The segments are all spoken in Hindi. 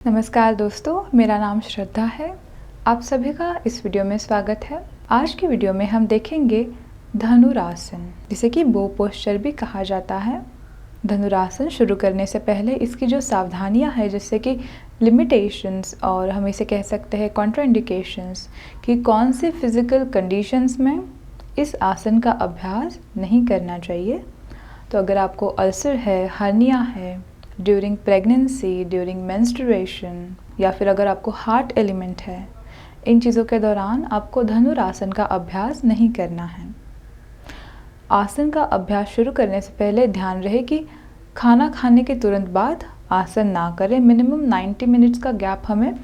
नमस्कार दोस्तों, मेरा नाम श्रद्धा है। आप सभी का इस वीडियो में स्वागत है। आज की वीडियो में हम देखेंगे धनुरासन, जिसे कि बो पोस्चर भी कहा जाता है। धनुरासन शुरू करने से पहले इसकी जो सावधानियां हैं, जैसे कि लिमिटेशंस और हम इसे कह सकते हैं कॉन्ट्राइंडिकेशंस, कि कौन से फिज़िकल कंडीशंस में इस आसन का अभ्यास नहीं करना चाहिए। तो अगर आपको अल्सर है, हर्निया है, ड्यूरिंग प्रेगनेंसी, ड्यूरिंग मेंस्ट्रुएशन, या फिर अगर आपको हार्ट एलिमेंट है, इन चीज़ों के दौरान आपको धनुरासन का अभ्यास नहीं करना है। आसन का अभ्यास शुरू करने से पहले ध्यान रहे कि खाना खाने के तुरंत बाद आसन ना करें। मिनिमम 90 मिनट्स का गैप हमें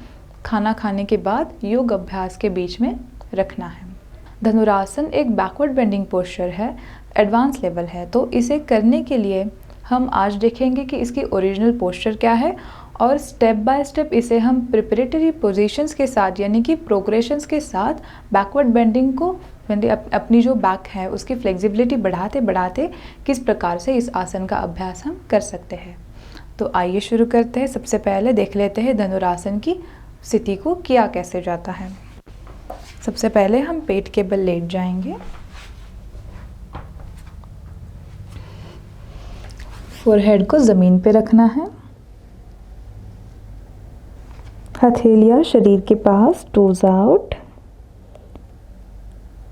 खाना खाने के बाद योग अभ्यास के बीच में रखना है। धनुरासन एक बैकवर्ड बेंडिंग पोस्चर है, एडवांस लेवल है, तो इसे करने के लिए हम आज देखेंगे कि इसकी ओरिजिनल पोस्चर क्या है और स्टेप बाय स्टेप इसे हम प्रिपरेटरी पोजीशंस के साथ, यानी कि प्रोग्रेशंस के साथ बैकवर्ड बेंडिंग को, अपनी जो बैक है उसकी फ्लेक्सिबिलिटी बढ़ाते बढ़ाते किस प्रकार से इस आसन का अभ्यास हम कर सकते हैं। तो आइए शुरू करते हैं। सबसे पहले देख लेते हैं धनुरासन की स्थिति को किया कैसे जाता है। सबसे पहले हम पेट के बल लेट जाएंगे। फोरहेड को ज़मीन पे रखना है। हथेलियां शरीर के पास, टोज आउट।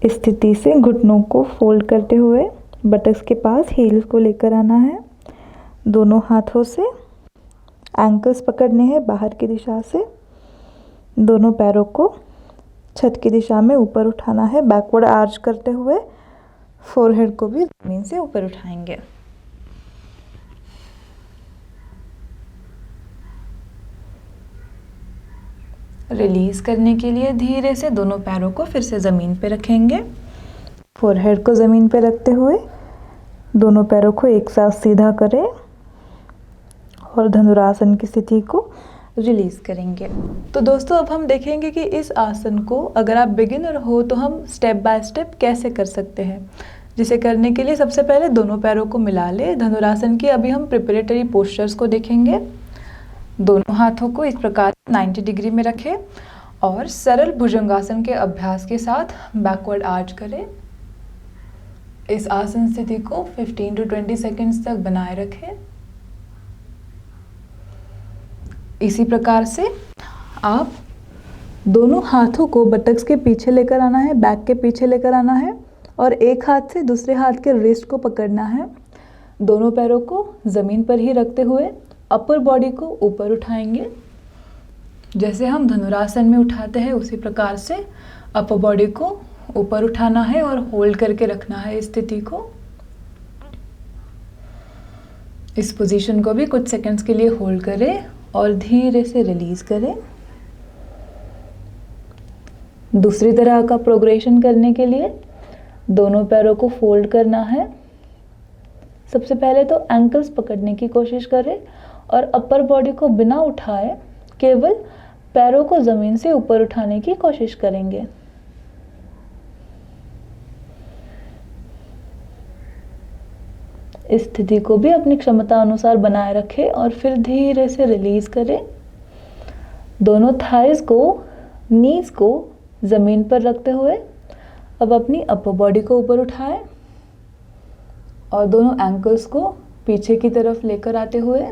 इस स्थिति से घुटनों को फोल्ड करते हुए बटक्स के पास हील्स को लेकर आना है। दोनों हाथों से एंकल्स पकड़ने हैं बाहर की दिशा से। दोनों पैरों को छत की दिशा में ऊपर उठाना है, बैकवर्ड आर्च करते हुए। फोरहेड को भी ज़मीन से ऊपर उठाएंगे। रिलीज करने के लिए धीरे से दोनों पैरों को फिर से ज़मीन पे रखेंगे। फोरहेड को ज़मीन पे रखते हुए दोनों पैरों को एक साथ सीधा करें और धनुरासन की स्थिति को रिलीज़ करेंगे। तो दोस्तों, अब हम देखेंगे कि इस आसन को अगर आप बिगिनर हो तो हम स्टेप बाय स्टेप कैसे कर सकते हैं। जिसे करने के लिए सबसे पहले दोनों पैरों को मिला ले। धनुरासन की अभी हम प्रिपरेटरी पोस्चर्स को देखेंगे। दोनों हाथों को इस प्रकार 90 डिग्री में रखें और सरल भुजंगासन के अभ्यास के साथ बैकवर्ड आर्च करें। इस आसन स्थिति को 15 to 20 सेकेंड्स तक बनाए रखें। इसी प्रकार से आप दोनों हाथों को बटक्स के पीछे लेकर आना है, बैक के पीछे लेकर आना है और एक हाथ से दूसरे हाथ के रिस्ट को पकड़ना है। दोनों पैरों को ज़मीन पर ही रखते हुए अपर बॉडी को ऊपर उठाएंगे। जैसे हम धनुरासन में उठाते हैं उसी प्रकार से अपर बॉडी को ऊपर उठाना है और होल्ड करके रखना है इस स्थिति को। इस पोजीशन को भी कुछ सेकंड्स के लिए होल्ड करें और धीरे से रिलीज करें। दूसरी तरह का प्रोग्रेशन करने के लिए दोनों पैरों को फोल्ड करना है। सबसे पहले तो एंकल्स पकड़ने की कोशिश करें और अपर बॉडी को बिना उठाए केवल पैरों को ज़मीन से ऊपर उठाने की कोशिश करेंगे। इस स्थिति को भी अपनी क्षमता अनुसार बनाए रखें और फिर धीरे से रिलीज करें। दोनों थाइज को, नीज को ज़मीन पर रखते हुए अब अपनी अपर बॉडी को ऊपर उठाएं और दोनों एंकल्स को पीछे की तरफ लेकर आते हुए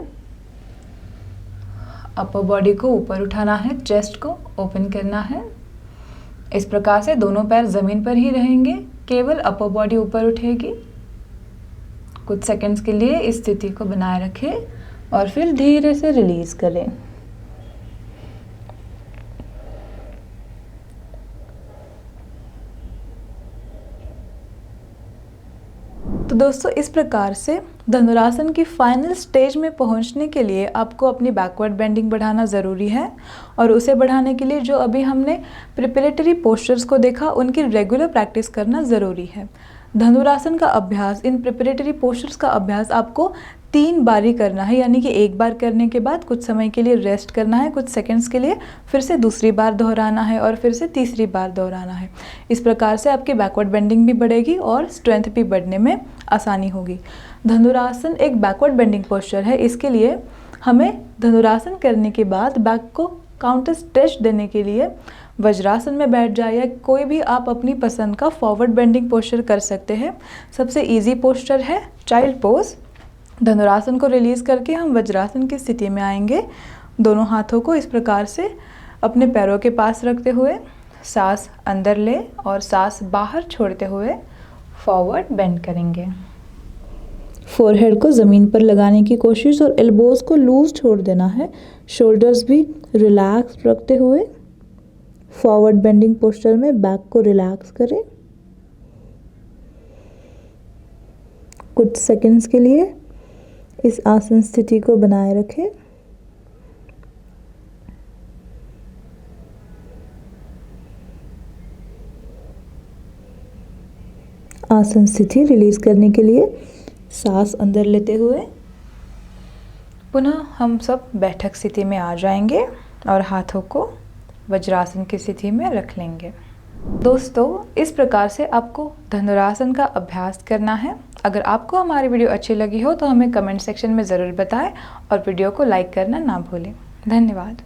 अपर बॉडी को ऊपर उठाना है, चेस्ट को ओपन करना है। इस प्रकार से दोनों पैर ज़मीन पर ही रहेंगे, केवल अपर बॉडी ऊपर उठेगी। कुछ सेकंड्स के लिए इस स्थिति को बनाए रखें और फिर धीरे से रिलीज करें। तो दोस्तों, इस प्रकार से धनुरासन की फाइनल स्टेज में पहुंचने के लिए आपको अपनी बैकवर्ड बेंडिंग बढ़ाना ज़रूरी है और उसे बढ़ाने के लिए जो अभी हमने प्रिपरेटरी पोस्चर्स को देखा, उनकी रेगुलर प्रैक्टिस करना ज़रूरी है। धनुरासन का अभ्यास, इन प्रिपरेटरी पोस्चर्स का अभ्यास आपको 3 बार ही करना है, यानी कि एक बार करने के बाद कुछ समय के लिए रेस्ट करना है, कुछ सेकंड्स के लिए, फिर से दूसरी बार दोहराना है और फिर से तीसरी बार दोहराना है। इस प्रकार से आपकी बैकवर्ड बेंडिंग भी बढ़ेगी और स्ट्रेंथ भी बढ़ने में आसानी होगी। धनुरासन एक बैकवर्ड बेंडिंग पोस्चर है, इसके लिए हमें धनुरासन करने के बाद बैक को काउंटर स्ट्रेच देने के लिए वज्रासन में बैठ जाए या कोई भी आप अपनी पसंद का फॉरवर्ड बेंडिंग पोस्चर कर सकते हैं। सबसे इजी पोस्चर है चाइल्ड पोज। धनुरासन को रिलीज़ करके हम वज्रासन की स्थिति में आएंगे। दोनों हाथों को इस प्रकार से अपने पैरों के पास रखते हुए सांस अंदर ले और सांस बाहर छोड़ते हुए फॉरवर्ड बेंड करेंगे। फोरहेड को ज़मीन पर लगाने की कोशिश और एल्बोज़ को लूज छोड़ देना है। शोल्डर्स भी रिलैक्स रखते हुए फॉरवर्ड बेंडिंग पोस्चर में बैक को रिलैक्स करें। कुछ सेकंड्स के लिए इस आसन स्थिति को बनाए रखें। आसन स्थिति रिलीज करने के लिए सांस अंदर लेते हुए पुनः हम सब बैठक स्थिति में आ जाएंगे और हाथों को वज्रासन की स्थिति में रख लेंगे। दोस्तों, इस प्रकार से आपको धनुरासन का अभ्यास करना है। अगर आपको हमारी वीडियो अच्छी लगी हो तो हमें कमेंट सेक्शन में ज़रूर बताएं और वीडियो को लाइक करना ना भूलें। धन्यवाद।